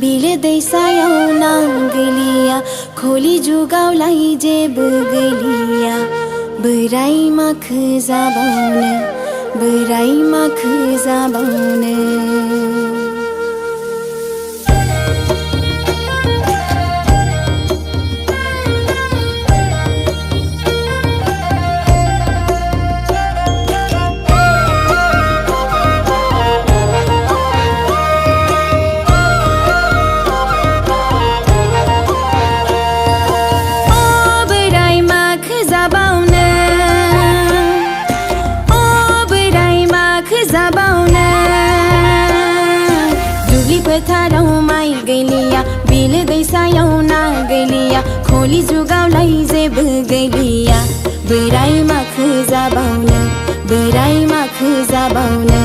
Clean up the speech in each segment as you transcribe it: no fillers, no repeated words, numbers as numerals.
बिलो दैसायाव नांगैलिया खलि जुगावलाय जेबो गैलिया बोराइ माखो जाबावनो बोराइ माखो जाबावनो फोथाराव माइ गैलिया बिलो दैसायाव ना गैलिया खलि जुगावलाय जेबो गैलिया बोराइ माखो जाबावनो बोराइ माखो जाबावनो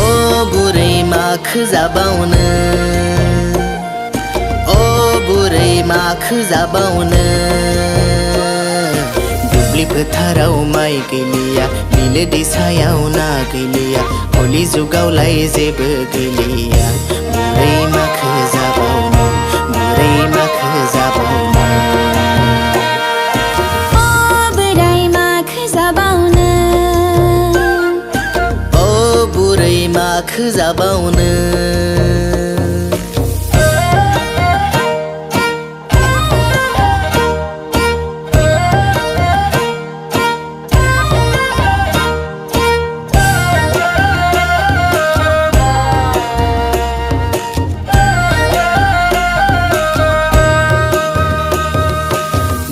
ओ बुरै माखो जाबावनो ओ बुरै माखो जाबावनो दुब्लि फोथाराव माइ गैलिया बिलो दैसायाव ना गैलिया खलि जुगावलाय जेबो गैलिया बुरै माखो जाबावनो बुरै माखो जाबावनो ओ बोराइ माखो जाबावनो ओ बुरै माखो जाबावनो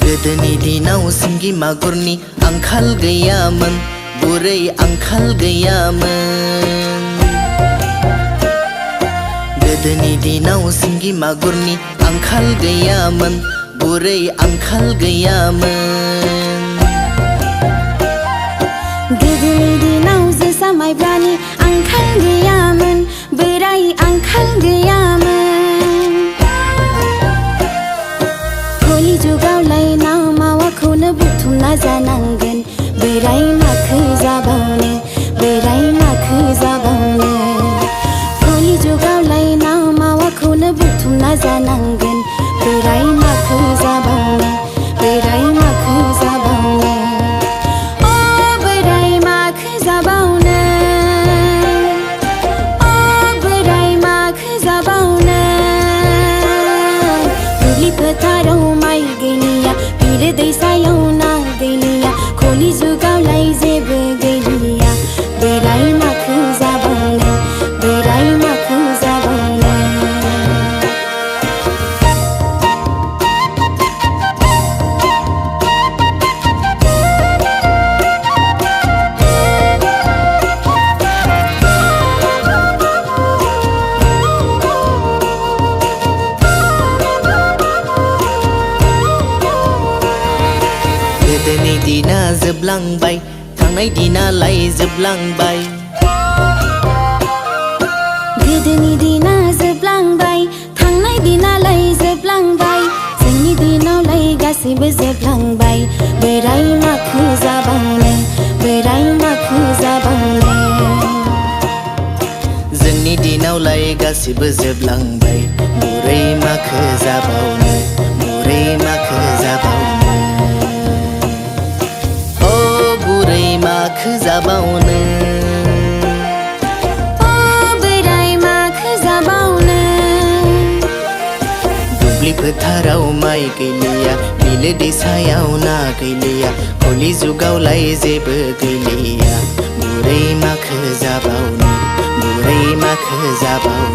गोदोनि दिनाव सिंगि मागुरनि आंखाल गैयामोन बुरै आंखाल गैयामोन गोदोनि दिनाव सिंगि मागुरनि आंखाल गैयामोन बुरै आंखाल गैयामोन गोदोनि दिनाव जोसा माइब्रानि आंखाल गैयामोन बोराइ आंखाल गैयामोन खलि जुगावलाय नाव मावाखौनो बुथुमना जानांगोन बोराइ माखो जाबावनो बोराइ माखो जाबावनो खलि जुगावलाय नाव मावाखौनो बुथुमना जानांगोन बोराइ माखो जाबावनो बोराइ माखो जाबावनो ओ बोराइ माखो जाबावनो ओ बोराइ माखो जाबावनो दुब्लि फोथाराव माइ गैलिया बिलो दैसायाव ना गैलिया खलि जुगावलाय जेबो गैलिया बोराइ माखो जाबावनो बोराइ माखो जाबावनो गोदोनि दिना जोबलांबाय थांनाय दिनालाय जोबलांबाय गोदोनि दिना जोबलांबाय थांनाय दिनालाय जोबलांबाय जोंनि दिनावलाय गासैबो जोबलांबाय बोराइ माखो जाबावनो बोराइ माखो जाबावनो जोंनि दिनावलाय गासिबो जोबलांबाय बुरै माखो जाबावनो बुरै माखो जाबावनो ओ बुरै माखो जाबावनो ओ बोराइ माखो जाबावनो दुब्लि फोथाराव माइ गैलिया बिलो दैसायाव ना गैलिया खलि जुगावलाय जेबो गैलिया बुरै माखो जाबावनो बुरै माखो जाबावनो